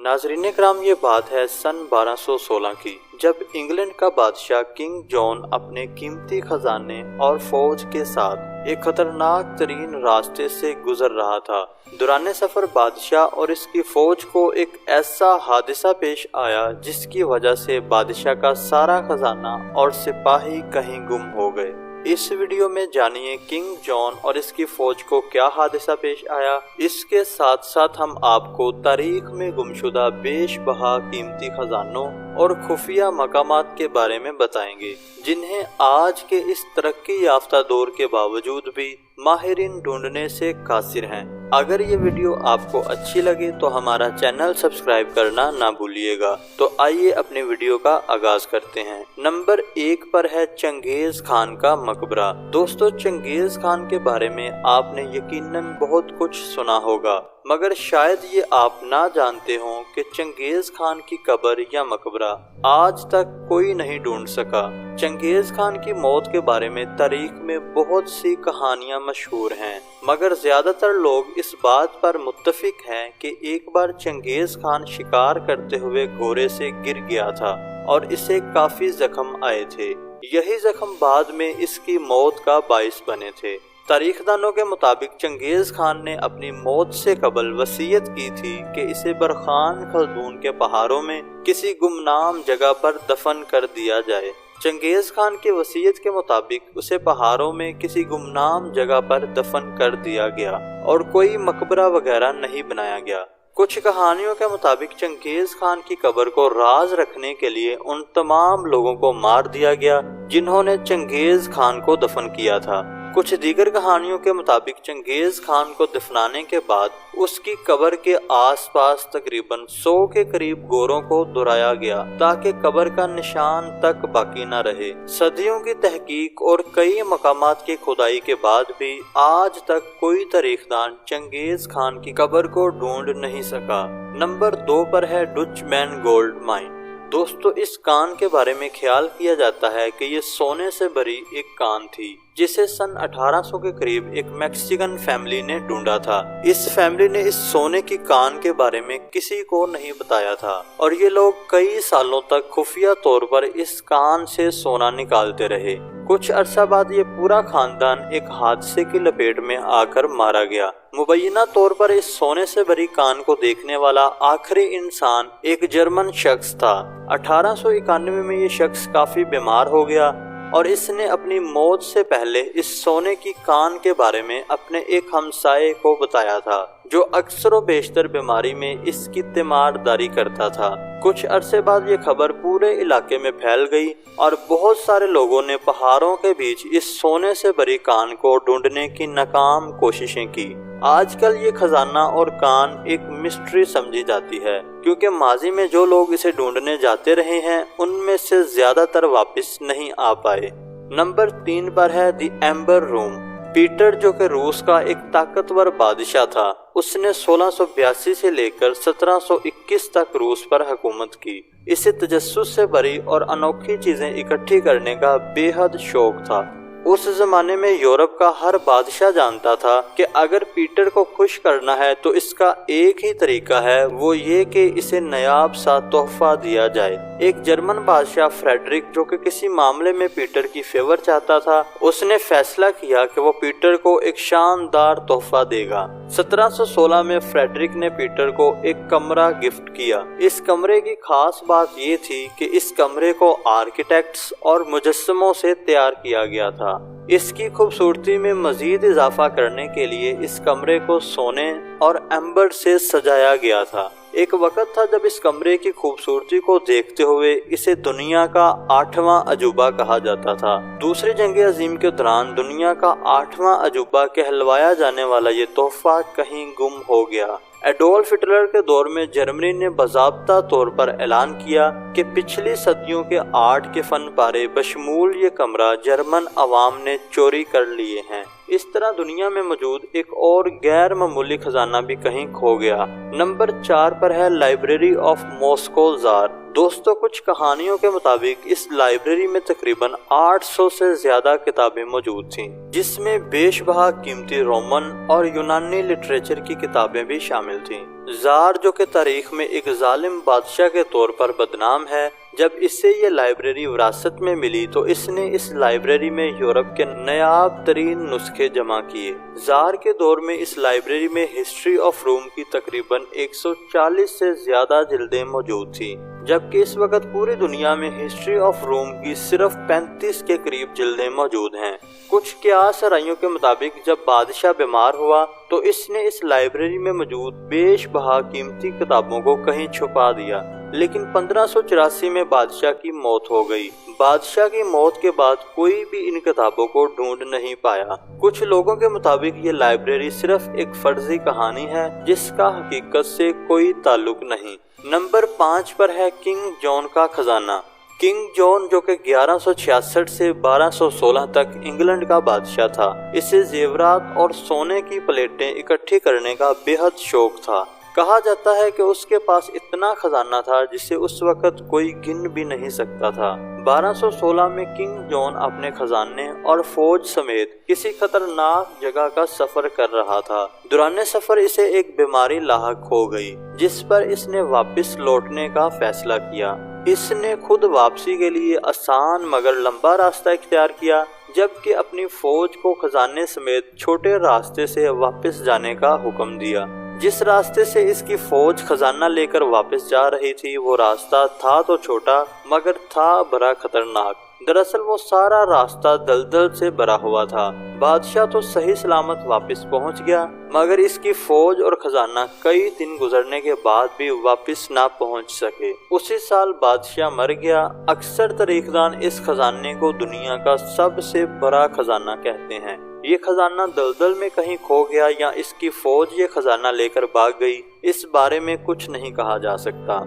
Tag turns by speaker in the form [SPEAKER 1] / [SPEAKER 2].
[SPEAKER 1] नाज़रीन कराम, ये बात है सन 1216 की, जब इंग्लैंड का बादशाह किंग जॉन अपने कीमती खजाने और फौज के साथ एक खतरनाक तरीन रास्ते से गुजर रहा था। दौरान सफर बादशाह और इसकी फौज को एक ऐसा हादसा पेश आया जिसकी वजह से बादशाह का सारा खजाना और सिपाही कहीं गुम हो गए। इस वीडियो में जानिए किंग जॉन और इसकी फौज को क्या हादसा पेश आया। इसके साथ साथ हम आपको तारीख में गुमशुदा बेशबहा कीमती खजानों और खुफिया मकामात के बारे में बताएंगे, जिन्हें आज के इस तरक्की याफ्ता दौर के बावजूद भी माहिरीन ढूंढने से कासिर हैं। अगर ये वीडियो आपको अच्छी लगे तो हमारा चैनल सब्सक्राइब करना ना भूलिएगा। तो आइए अपने वीडियो का आगाज करते हैं। नंबर 1 पर है चंगेज खान का मकबरा। दोस्तों, चंगेज खान के बारे में आपने यकीनन बहुत कुछ सुना होगा, मगर शायद ये आप ना जानते हो कि चंगेज खान की कब्र या मकबरा आज तक कोई नहीं ढूंढ सका। चंगेज खान की मौत के बारे में तारीख में बहुत सी कहानियां मशहूर हैं, मगर ज्यादातर लोग इस बात पर मुत्तफिक हैं कि एक बार चंगेज खान शिकार करते हुए घोड़े से गिर गया था और इसे काफी जख्म आए थे। यही जख्म बाद में इसकी मौत का बाइस बने थे। तारीखदानों के मुताबिक चंगेज खान ने अपनी मौत से कबल वसीयत की थी कि इसे बरखान खलदून के पहाड़ों में किसी गुमनाम जगह पर दफन कर दिया जाए। चंगेज खान की वसीयत के मुताबिक उसे पहाड़ों में किसी गुमनाम जगह पर दफन कर दिया गया और कोई मकबरा वगैरह नहीं बनाया गया। कुछ कहानियों के मुताबिक चंगेज खान की कब्र को राज रखने के लिए उन तमाम लोगों को मार दिया गया जिन्होंने चंगेज खान को दफन किया था। कुछ दीगर कहानियों के मुताबिक चंगेज खान को दफनाने के बाद उसकी कब्र के आसपास तकरीबन 100 के करीब गोरों को दोहराया गया ताकि कब्र का निशान तक बाकी न रहे। सदियों की तहकीक और कई मकामात की खुदाई के बाद भी आज तक कोई तारीखदान चंगेज खान की कब्र को ढूंढ नहीं सका। नंबर 2 पर है डचमैन गोल्ड माइन। दोस्तों, इस कान के बारे में ख्याल किया जाता है कि ये सोने से भरी एक कान थी जिसे सन 1800 के करीब एक मैक्सिकन फैमिली ने ढूंढा था। इस फैमिली ने इस सोने की कान के बारे में किसी को नहीं बताया था और ये लोग कई सालों तक खुफिया तौर पर इस कान से सोना निकालते रहे। कुछ अरसा बाद ये पूरा खानदान एक हादसे की लपेट में आकर मारा गया। मुबैना तौर पर इस सोने से भरी कान को देखने वाला आखिरी इंसान एक जर्मन शख्स था। 1891 में ये शख्स काफी बीमार हो गया और इसने अपनी मौत से पहले इस सोने की कान के बारे में अपने एक हमसाये को बताया था, जो अक्सर व बेशतर बीमारी में इसकी तीमारदारी करता था। कुछ अरसे बाद ये खबर पूरे इलाके में फैल गई और बहुत सारे लोगों ने पहाड़ों के बीच इस सोने से भरी कान को ढूंढने की नाकाम कोशिशें की। आजकल ये खजाना और कान एक मिस्ट्री समझी जाती है, क्योंकि माजी में जो लोग इसे ढूंढने जाते रहे हैं उनमें से ज्यादातर वापस नहीं आ पाए। नंबर 3 पर है द एम्बर रूम। पीटर, जो कि रूस का एक ताकतवर बादशाह था, उसने 1682 से लेकर 1721 तक रूस पर हुकूमत की। इसे तजस्सुस से भरी और अनोखी चीजें इकट्ठी करने का बेहद शौक था। उस जमाने में यूरोप का हर बादशाह जानता था कि अगर पीटर को खुश करना है तो इसका एक ही तरीका है, वो ये कि इसे नायाब सा तोहफा दिया जाए। एक जर्मन बादशाह फ्रेडरिक, जो कि किसी मामले में पीटर की फेवर चाहता था, उसने फैसला किया कि वो पीटर को एक शानदार तोहफा देगा। 1716 में फ्रेडरिक ने पीटर को एक कमरा गिफ्ट किया। इस कमरे की खास बात ये थी कि इस कमरे को आर्किटेक्ट्स और मुजस्समों से तैयार किया गया था। इसकी खूबसूरती में मजीद इजाफा करने के लिए इस कमरे को सोने और एम्बर से सजाया गया था। एक वक्त था जब इस कमरे की खूबसूरती को देखते हुए इसे दुनिया का 8वां अजूबा कहा जाता था। दूसरी जंग अजीम के दौरान दुनिया का 8वां अजूबा कहलवाया जाने वाला ये तोहफा कहीं गुम हो गया। एडोल्फ हिटलर के दौर में जर्मनी ने बाज़ाब्ता तौर पर ऐलान किया कि पिछली सदियों के आर्ट के फन पारे बशमूल ये कमरा जर्मन अवाम ने चोरी कर लिए हैं। इस तरह दुनिया में मौजूद एक और गैर मामूली खजाना भी कहीं खो गया। नंबर 4 पर है लाइब्रेरी ऑफ मॉस्को जार। دوستوں کچھ کہانیوں کے مطابق اس لائبریری میں تقریباً 800 سے زیادہ کتابیں موجود تھیں، جس میں بیش بہا قیمتی رومن اور یونانی لٹریچر کی کتابیں بھی شامل تھیں۔ زار جو کہ تاریخ میں ایک ظالم بادشاہ کے طور پر بدنام ہے، جب اسے یہ لائبریری وراثت میں ملی تو اس نے اس لائبریری میں یورپ کے نایاب ترین نسخے جمع کیے۔ زار کے دور میں اس لائبریری میں ہسٹری آف روم کی تقریباً 140 سے زیادہ جلدیں موجود تھیں، جبکہ اس وقت پوری دنیا میں ہسٹری آف روم کی صرف 35 کے قریب جلدیں موجود ہیں۔ کچھ قیاس آرائیوں کے مطابق جب بادشاہ بیمار ہوا تو اس نے اس لائبریری میں موجود بیش بہا قیمتی کتابوں کو کہیں چھپا دیا، لیکن 1584 میں بادشاہ کی موت ہو گئی۔ بادشاہ کی موت کے بعد کوئی بھی ان کتابوں کو ڈھونڈ نہیں پایا۔ کچھ لوگوں کے مطابق یہ لائبریری صرف ایک فرضی کہانی ہے جس کا حقیقت سے کوئی تعلق نہیں۔ نمبر 5 پر ہے کنگ جان کا خزانہ۔ کنگ جان جو کہ 1166 سے 1216 تک انگلینڈ کا بادشاہ تھا، اسے زیورات اور سونے کی پلیٹیں اکٹھی کرنے کا بے حد شوق تھا۔ کہا جاتا ہے کہ اس کے پاس اتنا خزانہ تھا جسے اس وقت کوئی گن بھی نہیں سکتا تھا۔ 1216 میں کنگ جان اپنے خزانے اور فوج سمیت کسی خطرناک جگہ کا سفر کر رہا تھا۔ دوران سفر اسے ایک بیماری لاحق ہو گئی، جس پر اس نے واپس لوٹنے کا فیصلہ کیا۔ اس نے خود واپسی کے لیے آسان مگر لمبا راستہ اختیار کیا، جبکہ اپنی فوج کو خزانے سمیت چھوٹے راستے سے واپس جانے کا حکم دیا۔ جس راستے سے اس کی فوج خزانہ لے کر واپس جا رہی تھی وہ راستہ تھا تو چھوٹا مگر تھا بڑا خطرناک۔ دراصل وہ سارا راستہ دلدل سے بھرا ہوا تھا۔ بادشاہ تو صحیح سلامت واپس پہنچ گیا، مگر اس کی فوج اور خزانہ کئی دن گزرنے کے بعد بھی واپس نہ پہنچ سکے۔ اسی سال بادشاہ مر گیا۔ اکثر تاریخ دان اس خزانے کو دنیا کا سب سے بڑا خزانہ کہتے ہیں۔ یہ خزانہ دلدل میں کہیں کھو گیا یا اس کی فوج یہ خزانہ لے کر بھاگ گئی، اس بارے میں کچھ نہیں کہا جا سکتا۔